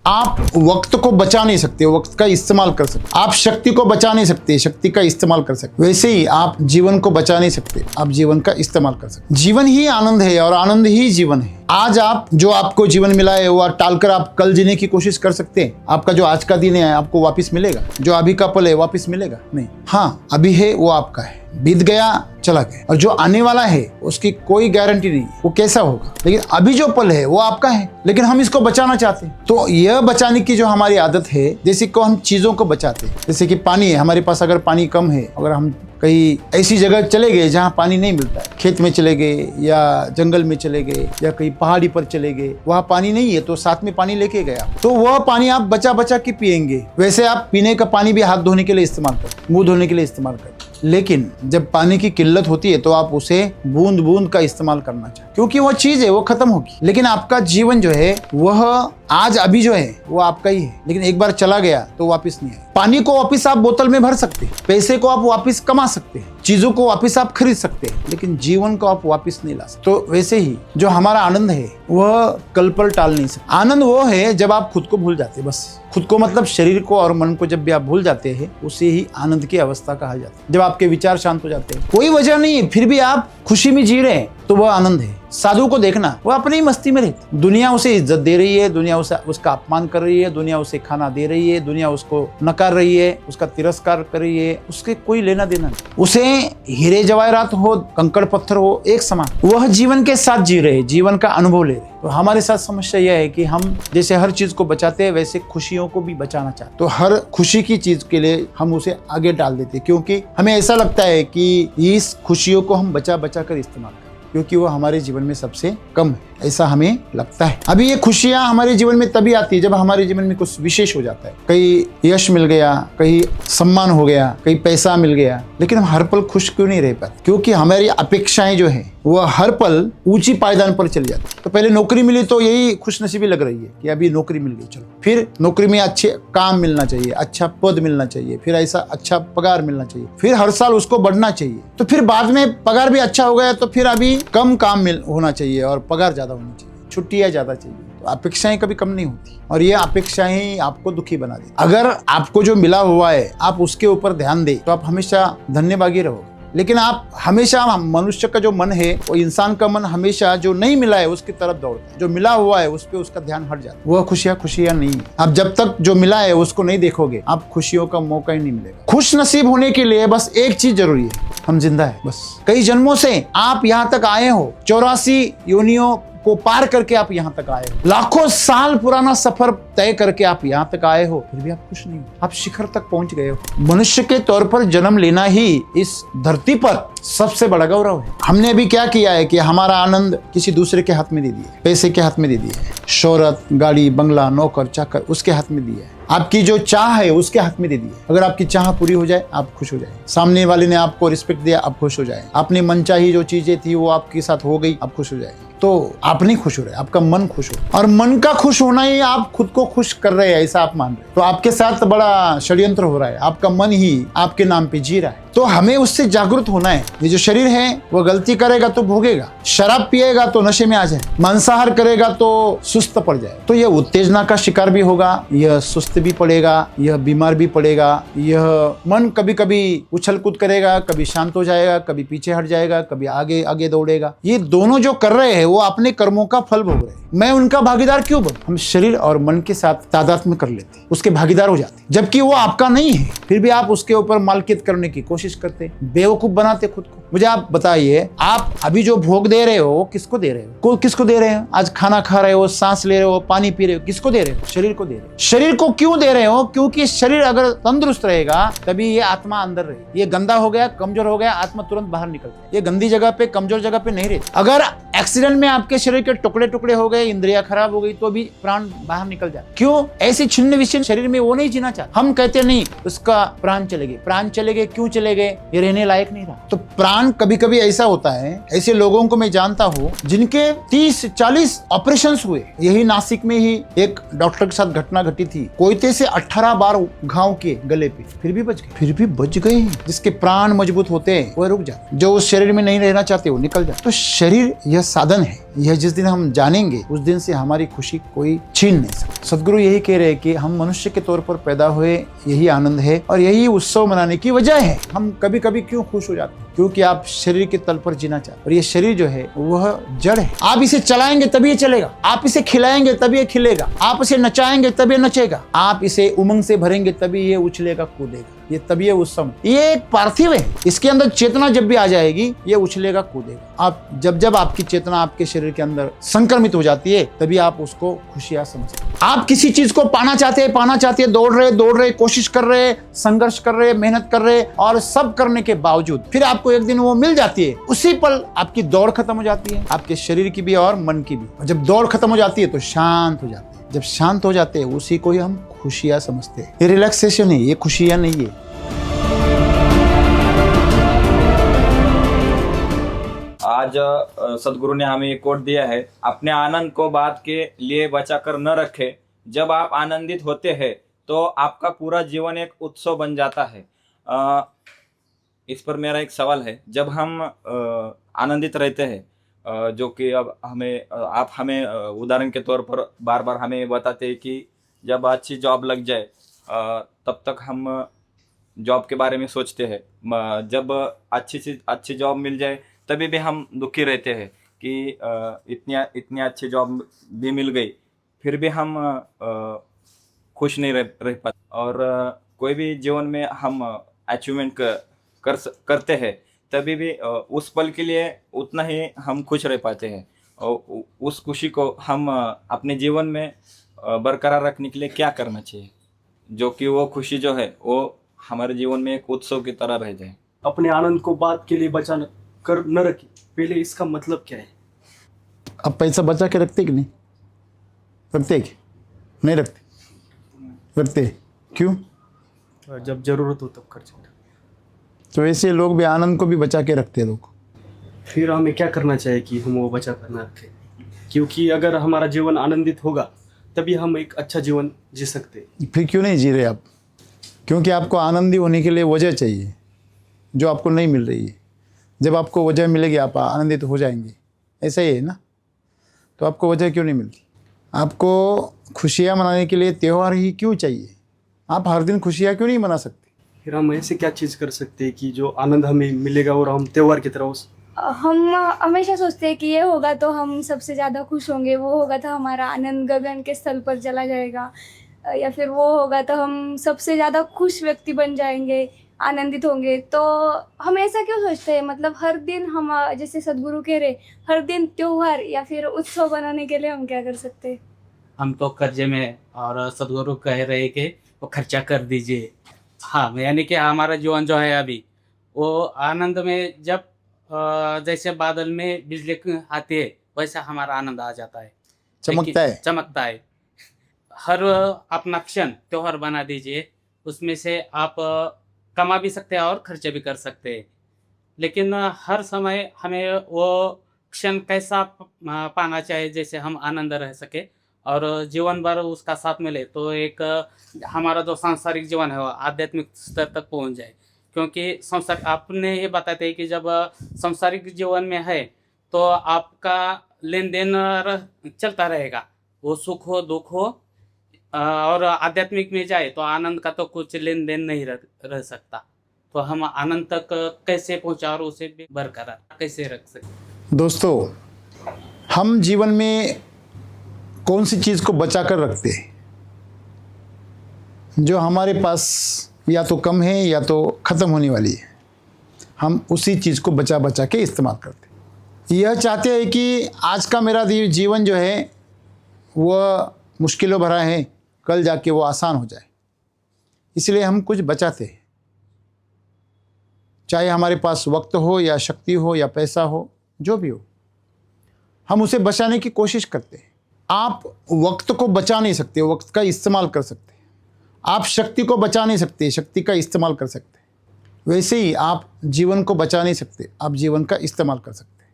आप वक्त को बचा नहीं सकते, वक्त का इस्तेमाल कर सकते। आप शक्ति को बचा नहीं सकते, शक्ति का इस्तेमाल कर सकते। वैसे ही आप जीवन को बचा नहीं सकते, आप जीवन का इस्तेमाल कर सकते। जीवन ही आनंद है और आनंद ही जीवन है। आज आप जो आपको जीवन मिला है वो टालकर आप कल जीने की कोशिश कर सकते हैं। आपका जो आज का दिन है आपको वापस मिलेगा, जो अभी का पल है वापस मिलेगा नहीं। हाँ, अभी है वो आपका है, बीत गया चला गया, और जो आने वाला है उसकी कोई गारंटी नहीं वो कैसा होगा। लेकिन अभी जो पल है वो आपका है, लेकिन हम इसको बचाना चाहते हैं। तो यह बचाने की जो हमारी आदत है, जैसे को हम चीजों को बचाते हैं, जैसे कि पानी है हमारे पास, अगर पानी कम है, अगर हम कहीं ऐसी जगह चले गए जहाँ पानी नहीं मिलता है, खेत में चले गए या जंगल में चले गए या कहीं पहाड़ी पर चले गए, वहाँ पानी नहीं है तो साथ में पानी लेके गया, तो वह पानी आप बचा बचा के पिएंगे। वैसे आप पीने का पानी भी हाथ धोने के लिए इस्तेमाल करें, मुंह धोने के लिए इस्तेमाल करें। लेकिन जब पानी की किल्लत होती है तो आप उसे बूंद बूंद का इस्तेमाल करना चाहिए, क्योंकि वो चीज है वो खत्म होगी। लेकिन आपका जीवन जो है वह आज अभी जो है वो आपका ही है, लेकिन एक बार चला गया तो वापस नहीं आए। पानी को वापस आप बोतल में भर सकते हैं, पैसे को आप वापस कमा सकते हैं, चीजों को वापस आप खरीद सकते हैं, लेकिन जीवन को आप वापस नहीं ला सकते। तो वैसे ही जो हमारा आनंद है वह कल पर टाल नहीं सकते। आनंद वो है जब आप खुद को भूल जाते हैं, बस खुद को मतलब शरीर को और मन को जब भी आप भूल जाते हैं, उसे ही आनंद की अवस्था कहा जाता है। जब आपके विचार शांत हो जाते हैं, कोई वजह नहीं है फिर भी आप खुशी में जी रहे हैं, तो वह आनंद है। साधु को देखना, वो अपनी ही मस्ती में रहती, दुनिया उसे इज्जत दे रही है, दुनिया उसका अपमान कर रही है, दुनिया उसे खाना दे रही है, दुनिया उसको नकार रही है, उसका तिरस्कार कर रही है, उसके कोई लेना देना नहीं। उसे हीरे जवाहरात हो, कंकड़ पत्थर हो, एक समान, वह जीवन के साथ जी रहे, जीवन का अनुभव ले रहे। तो हमारे साथ समस्या यह है कि हम जैसे हर चीज को बचाते हैं, वैसे खुशियों को भी बचाना चाहते। तो हर खुशी की चीज के लिए हम उसे आगे डाल देते, क्योंकि हमें ऐसा लगता है कि इस खुशियों को हम बचा बचा कर इस्तेमाल करें, क्योंकि वो हमारे जीवन में सबसे कम है, ऐसा हमें लगता है। अभी ये खुशियां हमारे जीवन में तभी आती है जब हमारे जीवन में कुछ विशेष हो जाता है, कहीं यश मिल गया, कहीं सम्मान हो गया, कहीं पैसा मिल गया। लेकिन हम हर पल खुश क्यों नहीं रह पाते? क्योंकि हमारी अपेक्षाएं जो है वह हर पल ऊंची पायदान पर चली जाती है। तो पहले नौकरी मिली तो यही खुशनसीबी लग रही है कि अभी नौकरी मिल गई, चलो। फिर नौकरी में अच्छे काम मिलना चाहिए, अच्छा पद मिलना चाहिए, फिर ऐसा अच्छा पगार मिलना चाहिए, फिर हर साल उसको बढ़ना चाहिए। तो फिर बाद में पगार भी अच्छा हो गया तो फिर अभी कम काम होना चाहिए और पगार ज्यादा होनी चाहिए, छुट्टियां ज्यादा चाहिए। तो अपेक्षाएं कभी कम नहीं होती, और ये अपेक्षाएं आपको दुखी बना देती। अगर आपको जो मिला हुआ है आप उसके ऊपर ध्यान दें तो आप हमेशा धन्यभागी रहोगे। लेकिन आप हमेशा, मनुष्य का जो मन है, वो इंसान का मन हमेशा जो नहीं मिला है उसकी तरफ दौड़ता है, जो मिला हुआ है उस पे उसका ध्यान हट जाता है। वह खुशियां नहीं है। आप जब तक जो मिला है उसको नहीं देखोगे, आप खुशियों का मौका ही नहीं मिलेगा। खुश नसीब होने के लिए बस एक चीज जरूरी है, हम जिंदा है बस। कई जन्मों से आप यहाँ तक आए हो, 84 योनियों को पार करके आप यहाँ तक आए हो, लाखों साल पुराना सफर तय करके आप यहाँ तक आए हो, फिर भी आप खुश नहीं हो। आप शिखर तक पहुंच गए हो। मनुष्य के तौर पर जन्म लेना ही इस धरती पर सबसे बड़ा गौरव है। हमने अभी क्या किया है कि हमारा आनंद किसी दूसरे के हाथ में दे दिया, पैसे के हाथ में दे दिया, शोहरत, गाड़ी, बंगला, नौकर चाकर उसके हाथ में दिया है, आपकी जो चाह है उसके हाथ में दे दी है। अगर आपकी चाह पूरी हो जाए आप खुश हो जाए, सामने वाले ने आपको रिस्पेक्ट दिया आप खुश हो जाए, आपने मनचाही जो चीजें थी वो आपके साथ हो गई आप खुश हो जाए, तो आप नहीं खुश हो रहे, आपका मन खुश हो। और मन का खुश होना ही आप खुद को खुश कर रहे हैं ऐसा आप मान रहे, तो आपके साथ बड़ा षड्यंत्र हो रहा है, आपका मन ही आपके नाम पे जी रहा है। तो हमें उससे जागरूक होना है। ये जो शरीर है वो गलती करेगा तो भोगेगा, शराब पिएगा तो नशे में आ जाए, मांसाहार करेगा तो सुस्त पड़ जाए, तो यह उत्तेजना का शिकार भी होगा, यह सुस्त भी पड़ेगा, यह बीमार भी पड़ेगा, यह मन कभी कभी उछल कूद करेगा, कभी शांत हो जाएगा, कभी पीछे हट जाएगा, कभी आगे आगे दौड़ेगा। ये दोनों जो कर रहे हैं वो अपने कर्मों का फल भोग रहे हैं। मैं उनका भागीदार क्यों बनूं? हम शरीर और मन के साथ तादात्म्य कर लेते, उसके भागीदार हो जाते, जबकि वो आपका नहीं है, फिर भी आप उसके ऊपर मालकियत करने की कोशिश करते, बेवकूफ बनाते खुद को। मुझे आप बताइए, आप अभी जो भोग दे रहे हो किसको दे रहे हो? किसको दे रहे हो? आज खाना खा रहे हो, सांस ले रहे हो, पानी पी रहे हो, किसको दे रहे हो? शरीर को दे रहे हो। शरीर को क्यों दे रहे हो? क्योंकि शरीर अगर तंदुरुस्त रहेगा तभी ये आत्मा अंदर रहेगी। ये गंदा हो गया, कमजोर हो गया, आत्मा तुरंत बाहर निकलती है। ये गंदी जगह पे, कमजोर जगह पे नहीं रहती। अगर एक्सीडेंट में आपके शरीर के टुकड़े टुकड़े हो गए, इंद्रियां खराब हो गई, तो भी प्राण बाहर निकल जाए। क्यों? ऐसी छिन्न विच्छिन्न शरीर में वो नहीं जीना चाहता। हम कहते नहीं उसका प्राण चले गए। प्राण चले गए क्यों चले चले गए, ये रहने लायक नहीं रहा। तो प्राण कभी कभी ऐसा होता है, ऐसे लोगों को मैं जानता हूँ जिनके 30-40 ऑपरेशंस हुए। यही नासिक में ही एक डॉक्टर के साथ घटना घटी थी, कोयते से 18 बार घाव किए गले पे, फिर भी बच गए। जिसके प्राण मजबूत होते हैं वह रुक जाते, जो उस शरीर में नहीं रहना चाहते वो निकल जाते। तो शरीर यह साधन है, यह जिस दिन हम जानेंगे उस दिन से हमारी खुशी कोई छीन नहीं सकता। सदगुरु यही कह रहे हैं कि हम मनुष्य के तौर पर पैदा हुए, यही आनंद है और यही उत्सव मनाने की वजह है। हम कभी कभी क्यों खुश हो जाते हैं? क्योंकि आप शरीर के तल पर जीना चाहते, और ये शरीर जो है वह जड़ है। आप इसे चलाएंगे तभी ये चलेगा, आप इसे खिलाएंगे तभी ये खिलेगा, आप इसे नचाएंगे तभी ये नचेगा, आप इसे उमंग से भरेंगे तभी ये उछलेगा कूदेगा। ये तभी ये उत्सव, ये एक पार्थिव है, इसके अंदर चेतना जब भी आ जाएगी ये उछलेगा कूदेगा। आप जब आपकी चेतना आपके शरीर के अंदर संक्रमित हो जाती है तभी आप उसको खुशियां समझते हैं। आप किसी चीज को पाना चाहते हैं, दौड़ रहे, कोशिश कर रहे, संघर्ष कर रहे, मेहनत कर रहे, और सब करने के बावजूद फिर आपको एक दिन वो मिल जाती है। उसी पल आपकी दौड़ खत्म हो जाती है, आपके शरीर की भी और मन की भी। और जब दौड़ खत्म हो जाती है तो शांत हो जाते हैं। जब शांत हो जाते हैं उसी को ही हम खुशियां समझते हैं। ये रिलैक्सेशन है, ये खुशियां नहीं है। आज सदगुरु ने हमें एक कोट दिया है, अपने आनंद को बात के लिए बचा कर न रखे। जब आप आनंदित होते हैं तो आपका पूरा जीवन एक उत्सव बन जाता है। इस पर मेरा एक सवाल है, जब हम आनंदित रहते हैं, जो कि अब आप हमें उदाहरण के तौर पर बार बार हमें बताते हैं कि जब अच्छी जॉब लग जाए तब तक हम जॉब के बारे में सोचते हैं, जब अच्छी जॉब मिल जाए तभी भी हम दुखी रहते हैं कि इतनी अच्छी जॉब भी मिल गई, फिर भी हम खुश नहीं रह पाते। और कोई भी जीवन में हम अचीवमेंट करते हैं तभी भी उस पल के लिए उतना ही हम खुश रह पाते हैं। और उस खुशी को हम अपने जीवन में बरकरार रखने के लिए क्या करना चाहिए, जो कि वो खुशी जो है वो हमारे जीवन में एक उत्सव की तरह रह जाए। अपने आनंद को बात के लिए बचा कर न रखी, पहले इसका मतलब क्या है? अब पैसा बचा के रखते कि नहीं रखते? नहीं रखते क्यों? जब जरूरत हो तब खर्च करते। तो ऐसे लोग भी आनंद को भी बचा के रखते लोग। फिर हमें क्या करना चाहिए कि हम वो बचा कर ना रखें? क्योंकि अगर हमारा जीवन आनंदित होगा तभी हम एक अच्छा जीवन जी सकते। फिर क्यों नहीं जी रहे आप? क्योंकि आपको आनंदी होने के लिए वजह चाहिए जो आपको नहीं मिल रही है। जब आपको वजह मिलेगी आप आनंदित हो जाएंगे, ऐसा ही है ना? तो आपको वजह क्यों नहीं मिलती? आपको खुशियाँ मनाने के लिए त्यौहार ही क्यों चाहिए? आप हर दिन खुशियाँ क्यों नहीं मना सकते? फिर हम ऐसे क्या चीज़ कर सकते हैं कि जो आनंद हमें मिलेगा और हम त्यौहार की तरह हम हमेशा सोचते हैं कि ये होगा तो हम सबसे ज़्यादा खुश होंगे, वो होगा तो हमारा आनंद गगन के स्थल पर चला जाएगा, या फिर वो होगा तो हम सबसे ज़्यादा खुश व्यक्ति बन जाएंगे, आनंदित होंगे। तो हम ऐसा क्यों सोचते हैं? मतलब हर दिन हम, जैसे सदगुरु कह रहे, हर दिन त्योहार या फिर उत्सव बनाने के लिए हम क्या कर सकते हैं? हम तो कर्जे में, और सदगुरु कह रहे कि वो खर्चा कर दीजिए। हाँ, यानी कि हमारा जीवन जो है अभी वो आनंद में, जब जैसे बादल में बिजली आती है वैसा हमारा आनंद आ जाता है, चमकता है। हर अपना क्षण त्योहार बना दीजिए, उसमें से आप कमा भी सकते हैं और खर्चे भी कर सकते हैं। लेकिन हर समय हमें वो क्षण कैसा पाना चाहिए जैसे हम आनंद रह सके और जीवन भर उसका साथ मिले, तो एक हमारा जो सांसारिक जीवन है वो आध्यात्मिक स्तर तक पहुंच जाए। क्योंकि संसार, आपने ये बताते हैं कि जब सांसारिक जीवन में है तो आपका लेन देन चलता रहेगा, वो सुख हो दुख हो, और आध्यात्मिक में जाए तो आनंद का तो कुछ लेन देन नहीं रह सकता। तो हम आनंद तक कैसे पहुंचा और उसे भी बरकरार कैसे रख सकते? दोस्तों, हम जीवन में कौन सी चीज़ को बचा कर रखते हैं? जो हमारे पास या तो कम है या तो ख़त्म होने वाली है, हम उसी चीज़ को बचा बचा के इस्तेमाल करते हैं। यह चाहते हैं कि आज का मेरा जीवन जो है वह मुश्किलों भरा है, कल जाके वो आसान हो जाए, इसलिए हम कुछ बचाते हैं। चाहे हमारे पास वक्त हो या शक्ति हो या पैसा हो, जो भी हो, हम उसे बचाने की कोशिश करते हैं। आप वक्त को बचा नहीं सकते, वक्त का इस्तेमाल कर सकते हैं। आप शक्ति को बचा नहीं सकते, शक्ति का इस्तेमाल कर सकते हैं। वैसे ही आप जीवन को बचा नहीं सकते, आप जीवन का इस्तेमाल कर सकते हैं।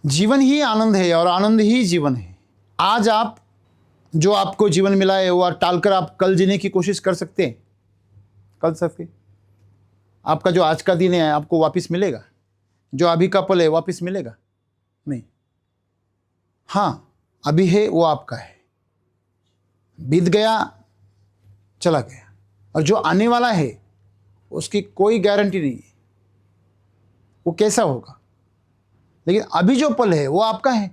जीवन ही आनंद है और आनंद ही जीवन है। आज आप जो आपको जीवन मिला है वो टालकर आप कल जीने की कोशिश कर सकते हैं, कर सकते। आपका जो आज का दिन है आपको वापस मिलेगा? जो अभी का पल है वापस मिलेगा? नहीं। हाँ, अभी है वो आपका है, बीत गया चला गया, और जो आने वाला है उसकी कोई गारंटी नहीं है वो कैसा होगा। लेकिन अभी जो पल है वो आपका है,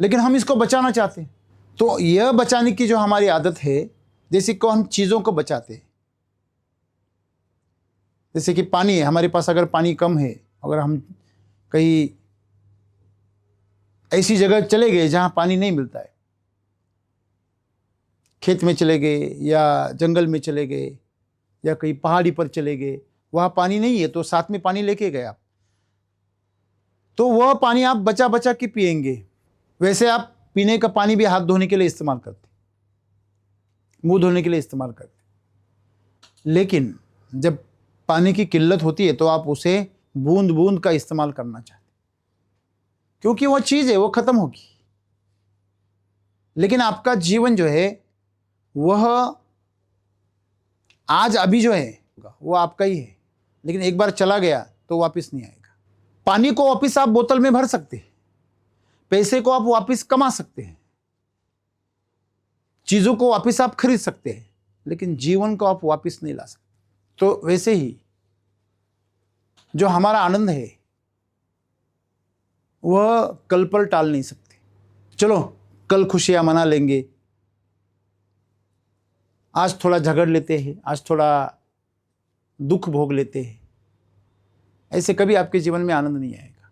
लेकिन हम इसको बचाना चाहते हैं। तो यह बचाने की जो हमारी आदत है, जैसे कि हम चीज़ों को बचाते हैं, जैसे कि पानी है हमारे पास, अगर पानी कम है, अगर हम कहीं ऐसी जगह चले गए जहाँ पानी नहीं मिलता है, खेत में चले गए या जंगल में चले गए या कहीं पहाड़ी पर चले गए, वहाँ पानी नहीं है तो साथ में पानी लेके गए आप, तो वह पानी आप बचा बचा के पिएंगे। वैसे आप पीने का पानी भी हाथ धोने के लिए इस्तेमाल करते, मुंह धोने के लिए इस्तेमाल करते, लेकिन जब पानी की किल्लत होती है तो आप उसे बूंद बूंद का इस्तेमाल करना चाहते, क्योंकि वह चीज़ है वो खत्म होगी। लेकिन आपका जीवन जो है वह आज अभी जो है वो आपका ही है, लेकिन एक बार चला गया तो वापस नहीं आएगा। पानी को वापस आप बोतल में भर सकते हैं, पैसे को आप वापस कमा सकते हैं, चीजों को वापस आप खरीद सकते हैं, लेकिन जीवन को आप वापस नहीं ला सकते। तो वैसे ही जो हमारा आनंद है वह कल पर टाल नहीं सकते। चलो कल खुशियां मना लेंगे, आज थोड़ा झगड़ लेते हैं, आज थोड़ा दुख भोग लेते हैं, ऐसे कभी आपके जीवन में आनंद नहीं आएगा।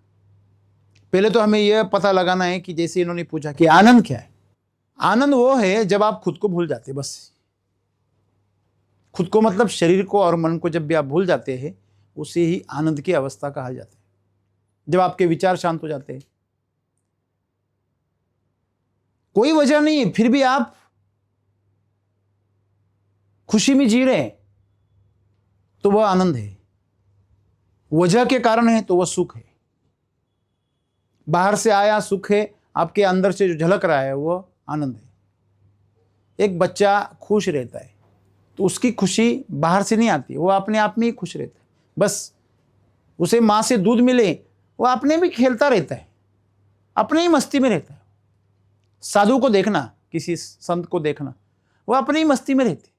पहले तो हमें यह पता लगाना है कि जैसे इन्होंने पूछा कि आनंद क्या है। आनंद वो है जब आप खुद को भूल जाते, बस खुद को मतलब शरीर को और मन को जब भी आप भूल जाते हैं, उसे ही आनंद की अवस्था कहा जाता है। जब आपके विचार शांत हो जाते हैं, कोई वजह नहीं है, फिर भी आप खुशी में जी रहे हैं, तो वह आनंद है। वजह के कारण है तो वह सुख है। बाहर से आया सुख है, आपके अंदर से जो झलक रहा है वह आनंद है। एक बच्चा खुश रहता है तो उसकी खुशी बाहर से नहीं आती, वो अपने आप में ही खुश रहता है। बस उसे माँ से दूध मिले, वो अपने भी खेलता रहता है, अपने ही मस्ती में रहता है। साधु को देखना, किसी संत को देखना, वो अपनी ही मस्ती में रहते।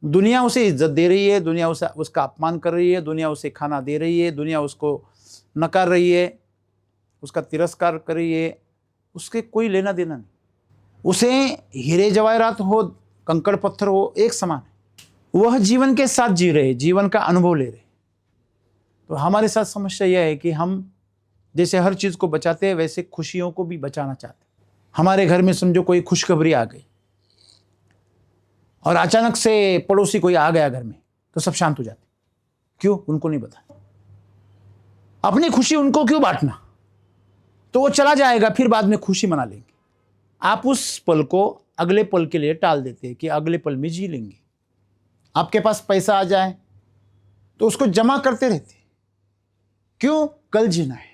दुनिया उसे इज्जत दे रही है, दुनिया उसे उसका अपमान कर रही है, दुनिया उसे खाना दे रही है, दुनिया उसको नकार रही है, उसका तिरस्कार कर रही है, उसके कोई लेना देना नहीं। उसे हीरे जवाहरात हो, कंकड़ पत्थर हो, एक समान है। वह जीवन के साथ जी रहे, जीवन का अनुभव ले रहे। तो हमारे साथ समस्या यह है कि हम जैसे हर चीज़ को बचाते हैं, वैसे खुशियों को भी बचाना चाहते हैं। हमारे घर में समझो कोई खुशखबरी आ गई और अचानक से पड़ोसी कोई आ गया घर में, तो सब शांत हो जाते। क्यों? उनको नहीं बता। अपनी खुशी उनको क्यों बांटना? तो वो चला जाएगा, फिर बाद में खुशी मना लेंगे। आप उस पल को अगले पल के लिए टाल देते हैं कि अगले पल में जी लेंगे। आपके पास पैसा आ जाए तो उसको जमा करते रहते। क्यों? कल जीना है।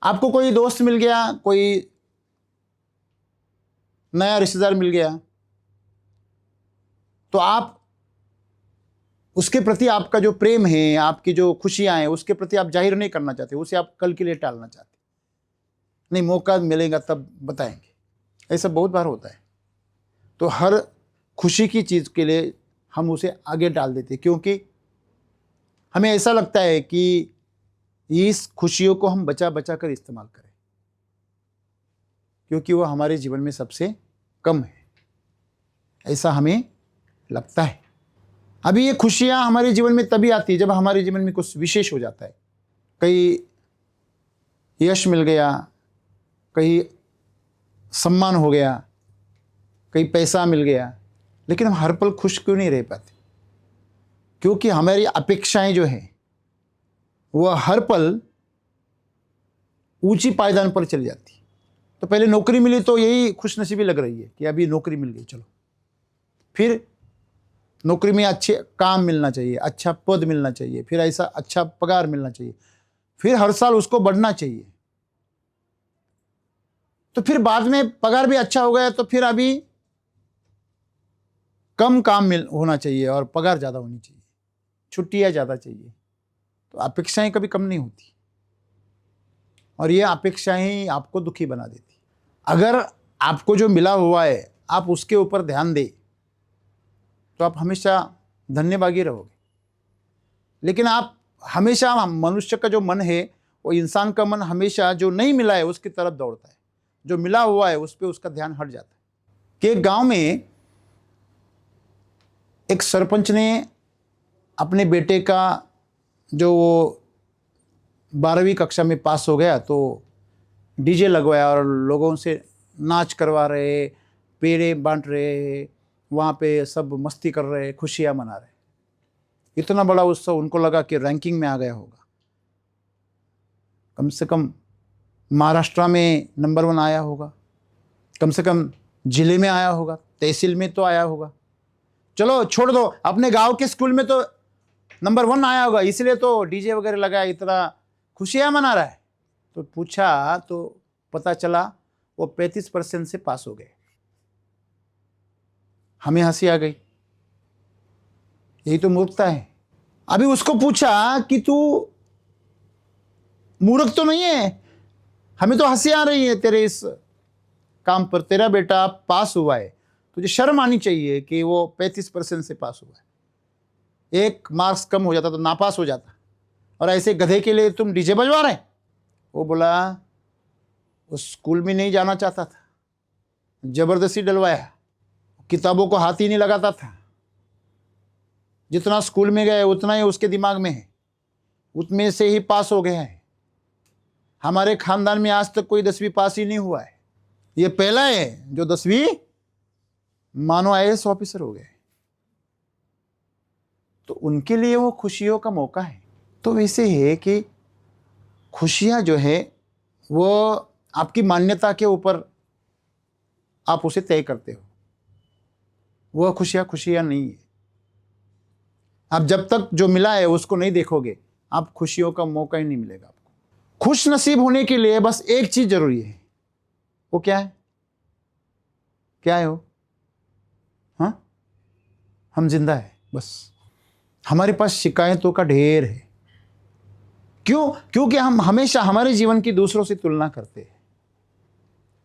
आपको कोई दोस्त मिल गया, कोई नया रिश्तेदार मिल गया, तो आप उसके प्रति आपका जो प्रेम है, आपकी जो खुशियां हैं, उसके प्रति आप जाहिर नहीं करना चाहते, उसे आप कल के लिए टालना चाहते। नहीं, मौका मिलेगा तब बताएंगे। ऐसा बहुत बार होता है। तो हर खुशी की चीज़ के लिए हम उसे आगे डाल देते, क्योंकि हमें ऐसा लगता है कि इस खुशियों को हम बचा बचा कर इस्तेमाल करें, क्योंकि वो हमारे जीवन में सबसे कम है, ऐसा हमें लगता है। अभी ये खुशियाँ हमारे जीवन में तभी आती है जब हमारे जीवन में कुछ विशेष हो जाता है। कहीं यश मिल गया, कहीं सम्मान हो गया, कहीं पैसा मिल गया, लेकिन हम हर पल खुश क्यों नहीं रह पाते? क्योंकि हमारी अपेक्षाएं जो हैं वह हर पल ऊंची पायदान पर चली जाती। तो पहले नौकरी मिली तो यही खुशनसीबी लग रही है कि अभी नौकरी मिल गई, चलो। फिर नौकरी में अच्छे काम मिलना चाहिए, अच्छा पद मिलना चाहिए, फिर ऐसा अच्छा पगार मिलना चाहिए, फिर हर साल उसको बढ़ना चाहिए। तो फिर बाद में पगार भी अच्छा हो गया तो फिर अभी कम काम मिल होना चाहिए और पगार ज़्यादा होनी चाहिए, छुट्टियाँ ज़्यादा चाहिए। तो अपेक्षाएं कभी कम नहीं होती और ये अपेक्षाएं ही आपको दुखी बना देती। अगर आपको जो मिला हुआ है आप उसके ऊपर ध्यान दें तो आप हमेशा धन्यभागी रहोगे। लेकिन आप हमेशा, मनुष्य का जो मन है वो, इंसान का मन हमेशा जो नहीं मिला है उसकी तरफ दौड़ता है, जो मिला हुआ है उस पर उसका ध्यान हट जाता है। कि एक गांव में एक सरपंच ने अपने बेटे का, जो वो 12वीं कक्षा में पास हो गया, तो डीजे लगवाया और लोगों से नाच करवा रहे, पेड़े बांट रहे, वहाँ पे सब मस्ती कर रहे, खुशियाँ मना रहे। इतना बड़ा उत्सव, उनको लगा कि रैंकिंग में आ गया होगा, कम से कम महाराष्ट्र में नंबर 1 आया होगा, कम से कम जिले में आया होगा, तहसील में तो आया होगा, चलो छोड़ दो, अपने गांव के स्कूल में तो नंबर 1 आया होगा, इसलिए तो डीजे वगैरह लगाया, इतना खुशियाँ मना रहा है। तो पूछा तो पता चला वो 35% से पास हो गए। हमें हंसी आ गई, यही तो मूर्खता है। अभी उसको पूछा कि तू मूर्ख तो नहीं है, हमें तो हंसी आ रही है तेरे इस काम पर, तेरा बेटा पास हुआ है, तुझे शर्म आनी चाहिए कि वो 35% से पास हुआ है। 1 मार्क्स कम हो जाता तो नापास हो जाता, और ऐसे गधे के लिए तुम डीजे बजवा रहे। वो बोला उस स्कूल में नहीं जाना चाहता था, जबरदस्ती डलवाया, किताबों को हाथ ही नहीं लगाता था, जितना स्कूल में गए उतना ही उसके दिमाग में है, उतने से ही पास हो गया है। हमारे खानदान में आज तक कोई 10वीं पास ही नहीं हुआ है, ये पहला है जो 10वीं मानो IAS ऑफिसर हो गए। तो उनके लिए वो खुशियों का मौका है। तो वैसे है कि खुशियां जो है वो आपकी मान्यता के ऊपर आप उसे तय करते हो, वह खुशियां नहीं है। आप जब तक जो मिला है उसको नहीं देखोगे, आप खुशियों का मौका ही नहीं मिलेगा आपको। खुश नसीब होने के लिए बस एक चीज जरूरी है, वो क्या है? क्या है वो? हाँ, हम जिंदा है, बस। हमारे पास शिकायतों का ढेर है। क्यों? क्योंकि हम हमेशा हमारे जीवन की दूसरों से तुलना करते हैं,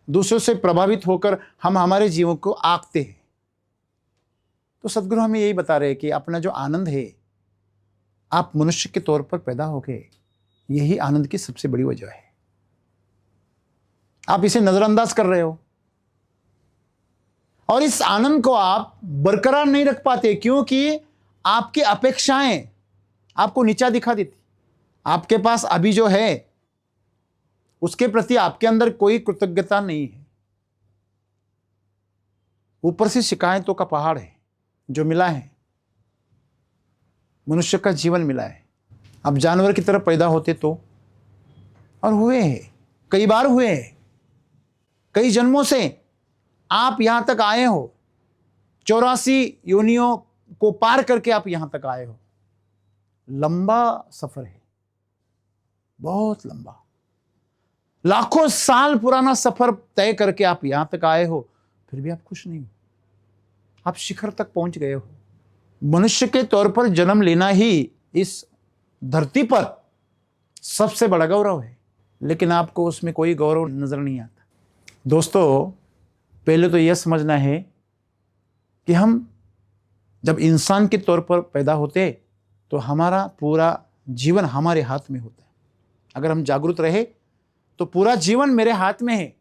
दूसरों से प्रभावित होकर हम हमारे जीवन को आंकते हैं। तो सद्गुरु हमें यही बता रहे हैं कि अपना जो आनंद है, आप मनुष्य के तौर पर पैदा हो गए, यही आनंद की सबसे बड़ी वजह है। आप इसे नजरअंदाज कर रहे हो और इस आनंद को आप बरकरार नहीं रख पाते, क्योंकि आपकी अपेक्षाएं आपको नीचा दिखा देती। आपके पास अभी जो है उसके प्रति आपके अंदर कोई कृतज्ञता नहीं है, ऊपर से शिकायतों का पहाड़ है जो मिला है। मनुष्य का जीवन मिला है। अब जानवर की तरह पैदा होते तो, और हुए हैं, कई बार हुए हैं, कई जन्मों से आप यहां तक आए हो, 84 योनियों को पार करके आप यहां तक आए हो। लंबा सफर है, बहुत लंबा, लाखों साल पुराना सफर तय करके आप यहां तक आए हो, फिर भी आप खुश नहीं हो। आप शिखर तक पहुंच गए हो। मनुष्य के तौर पर जन्म लेना ही इस धरती पर सबसे बड़ा गौरव है, लेकिन आपको उसमें कोई गौरव नजर नहीं आता। दोस्तों, पहले तो यह समझना है कि हम जब इंसान के तौर पर पैदा होते तो हमारा पूरा जीवन हमारे हाथ में होता है। अगर हम जागरूक रहे तो पूरा जीवन मेरे हाथ में है।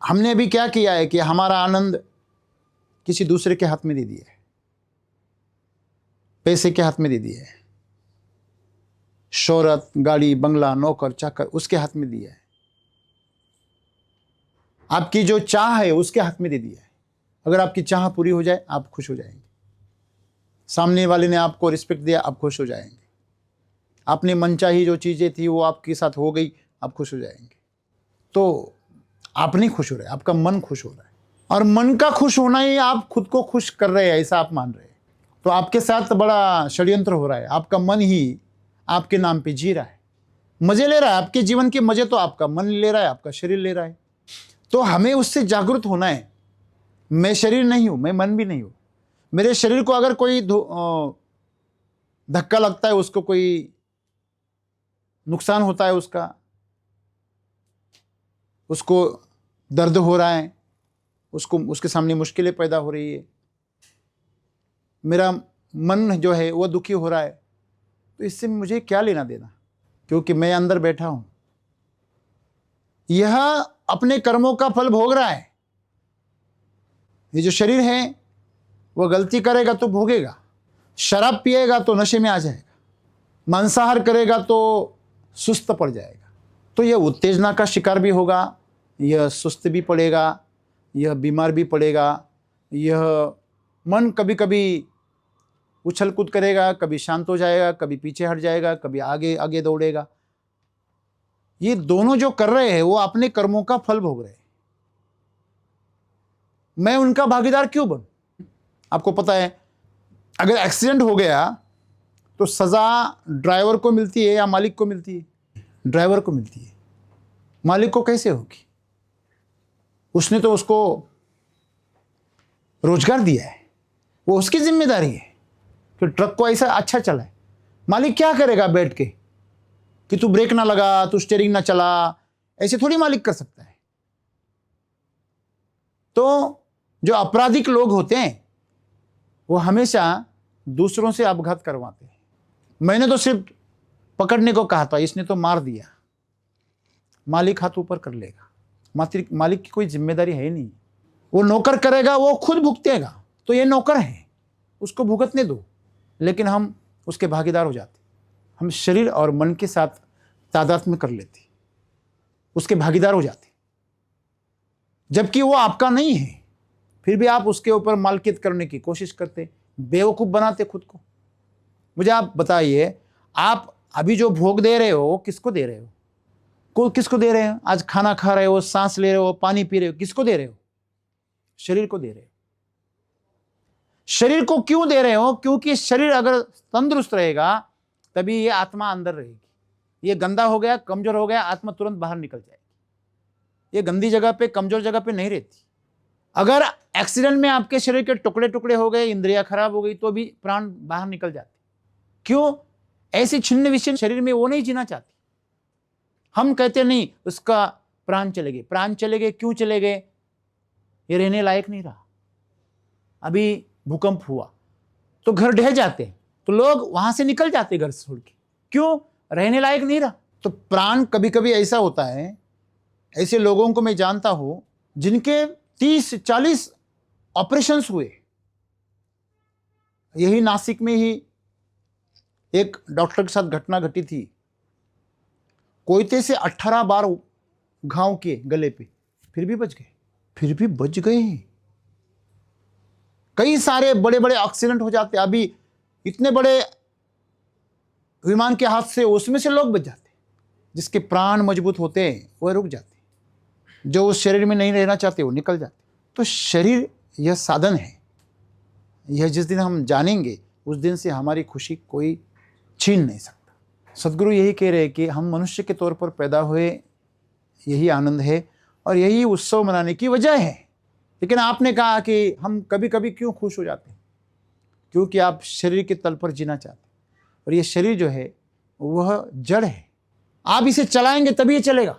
हमने अभी क्या किया है कि हमारा आनंद किसी दूसरे के हाथ में दे दिया है, पैसे के हाथ में दे दिया है, शोहरत, गाड़ी, बंगला, नौकर चाकर उसके हाथ में दिया है, आपकी जो चाह है उसके हाथ में दे दिया है। अगर आपकी चाह पूरी हो जाए आप खुश हो जाएंगे, सामने वाले ने आपको रिस्पेक्ट दिया आप खुश हो जाएंगे, आपने मनचाही जो चीज़ें थी वो आपके साथ हो गई आप खुश हो जाएंगे। तो आप नहीं खुश हो रहे, आपका मन खुश हो रहा है, और मन का खुश होना ही आप खुद को खुश कर रहे हैं ऐसा आप मान रहे हैं। तो आपके साथ बड़ा षड्यंत्र हो रहा है। आपका मन ही आपके नाम पे जी रहा है, मजे ले रहा है। आपके जीवन के मजे तो आपका मन ले रहा है, आपका शरीर ले रहा है। तो हमें उससे जागरूक होना है। मैं शरीर नहीं हूं, मैं मन भी नहीं हूं। मेरे शरीर को अगर कोई धक्का लगता है, उसको कोई नुकसान होता है, उसको दर्द हो रहा है, उसके सामने मुश्किलें पैदा हो रही है, मेरा मन जो है वो दुखी हो रहा है, तो इससे मुझे क्या लेना देना, क्योंकि मैं अंदर बैठा हूं। यह अपने कर्मों का फल भोग रहा है। ये जो शरीर है वो गलती करेगा तो भोगेगा। शराब पिएगा तो नशे में आ जाएगा, मांसाहार करेगा तो सुस्त पड़ जाएगा। तो यह उत्तेजना का शिकार भी होगा, यह सुस्त भी पड़ेगा, यह बीमार भी पड़ेगा। यह मन कभी कभी उछल कूद करेगा, कभी शांत हो जाएगा, कभी पीछे हट जाएगा, कभी आगे आगे दौड़ेगा। ये दोनों जो कर रहे हैं वो अपने कर्मों का फल भोग रहे हैं। मैं उनका भागीदार क्यों बनूं? आपको पता है, अगर एक्सीडेंट हो गया तो सजा ड्राइवर को मिलती है या मालिक को मिलती है? ड्राइवर को मिलती है। मालिक को कैसे होगी? उसने तो उसको रोजगार दिया है, वो उसकी जिम्मेदारी है कि ट्रक को ऐसा अच्छा चलाए। मालिक क्या करेगा बैठ के कि तू ब्रेक ना लगा, तू स्टीयरिंग ना चला? ऐसे थोड़ी मालिक कर सकता है। तो जो आपराधिक लोग होते हैं वो हमेशा दूसरों से अपघात करवाते हैं। मैंने तो सिर्फ पकड़ने को कहा था, इसने तो मार दिया। मालिक हाथ ऊपर कर लेगा। मालिक की कोई जिम्मेदारी है नहीं। वो नौकर करेगा, वो खुद भुगतेगा। तो ये नौकर है, उसको भुगतने दो। लेकिन हम उसके भागीदार हो जाते, हम शरीर और मन के साथ तादात्म्य कर लेते, उसके भागीदार हो जाते, जबकि वो आपका नहीं है। फिर भी आप उसके ऊपर मालकियत करने की कोशिश करते, बेवकूफ़ बनाते खुद को। मुझे आप बताइए, आप अभी जो भोग दे रहे हो किसको दे रहे हो? किसको दे रहे हो? आज खाना खा रहे हो, सांस ले रहे हो, पानी पी रहे हो, किसको दे रहे हो? शरीर को दे रहे हो। शरीर को क्यों दे रहे हो? क्योंकि शरीर अगर तंदुरुस्त रहेगा तभी ये आत्मा अंदर रहेगी। ये गंदा हो गया, कमजोर हो गया, आत्मा तुरंत बाहर निकल जाएगी। ये गंदी जगह पे, कमजोर जगह पे नहीं रहती। अगर एक्सीडेंट में आपके शरीर के टुकड़े टुकड़े हो गए, इंद्रियां खराब हो गई, तो भी प्राण बाहर निकल जाते। क्यों? ऐसी छिन्न विच्छिन्न शरीर में वो नहीं जीना चाहती। हम कहते नहीं उसका प्राण चले गए। प्राण चले गए, क्यों चले गए? ये रहने लायक नहीं रहा। अभी भूकंप हुआ तो घर ढह जाते, तो लोग वहां से निकल जाते घर से छोड़ के। क्यों? रहने लायक नहीं रहा। तो प्राण कभी कभी ऐसा होता है, ऐसे लोगों को मैं जानता हूं जिनके 30-40 ऑपरेशंस हुए। यही नासिक में ही एक डॉक्टर के साथ घटना घटी थी। कोयते से 18 बार घाव किए गले पे, फिर भी बच गए। कई सारे बड़े बड़े एक्सीडेंट हो जाते। अभी इतने बड़े विमान के हादसे, उसमें से लोग बच जाते। जिसके प्राण मजबूत होते हैं वह रुक जाते, जो उस शरीर में नहीं रहना चाहते वो निकल जाते। तो शरीर यह साधन है। यह जिस दिन हम जानेंगे उस दिन से हमारी खुशी कोई छीन नहीं सकता। सदगुरु यही कह रहे हैं कि हम मनुष्य के तौर पर पैदा हुए, यही आनंद है और यही उत्सव मनाने की वजह है। लेकिन आपने कहा कि हम कभी कभी क्यों खुश हो जाते हैं? क्योंकि आप शरीर के तल पर जीना चाहते हैं। और ये शरीर जो है वह जड़ है। आप इसे चलाएंगे तभी ये चलेगा,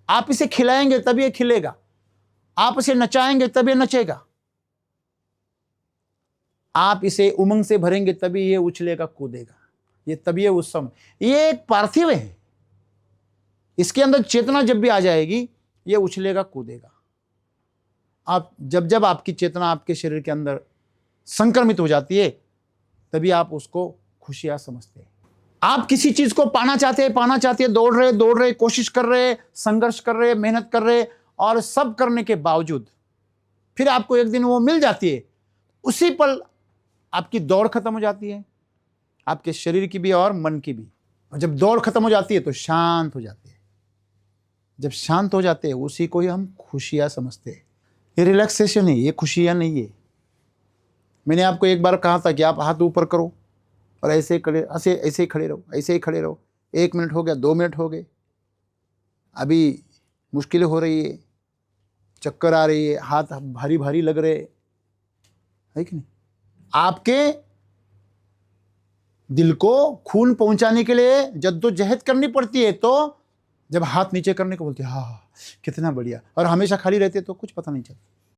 आप इसे खिलाएंगे तभी ये खिलेगा, आप इसे नचाएंगे तभी ये नचेगा, आप इसे उमंग से भरेंगे तभी ये उछलेगा कूदेगा। ये तभी ये उत्सव। ये एक पार्थिव है, इसके अंदर चेतना जब भी आ जाएगी ये उछलेगा कूदेगा। आप जब आपकी चेतना आपके शरीर के अंदर संक्रमित हो जाती है तभी आप उसको खुशियां समझते हैं। आप किसी चीज को पाना चाहते हैं, दौड़ रहे, कोशिश कर रहे, संघर्ष कर रहे, मेहनत कर रहे, और सब करने के बावजूद फिर आपको एक दिन वो मिल जाती है। उसी पल आपकी दौड़ खत्म हो जाती है, आपके शरीर की भी और मन की भी। और जब दौड़ खत्म हो जाती है तो शांत हो जाते हैं। जब शांत हो जाते हैं उसी को ही हम खुशियां समझते हैं। ये रिलैक्सेशन है, ये खुशियां नहीं है। मैंने आपको एक बार कहा था कि आप हाथ ऊपर करो और ऐसे ऐसे ही खड़े रहो, ऐसे ही खड़े रहो। 1 मिनट हो गया, 2 मिनट हो गए, अभी मुश्किल हो रही है, चक्कर आ रही है, हाथ भारी भारी लग रहे है कि नहीं। आपके दिल को खून पहुंचाने के लिए जद्दोजहद करनी पड़ती है, तो जब हाथ नीचे करने को बोलते हैं हाँ कितना बढ़िया, और हमेशा खाली रहते तो कुछ पता नहीं चलता।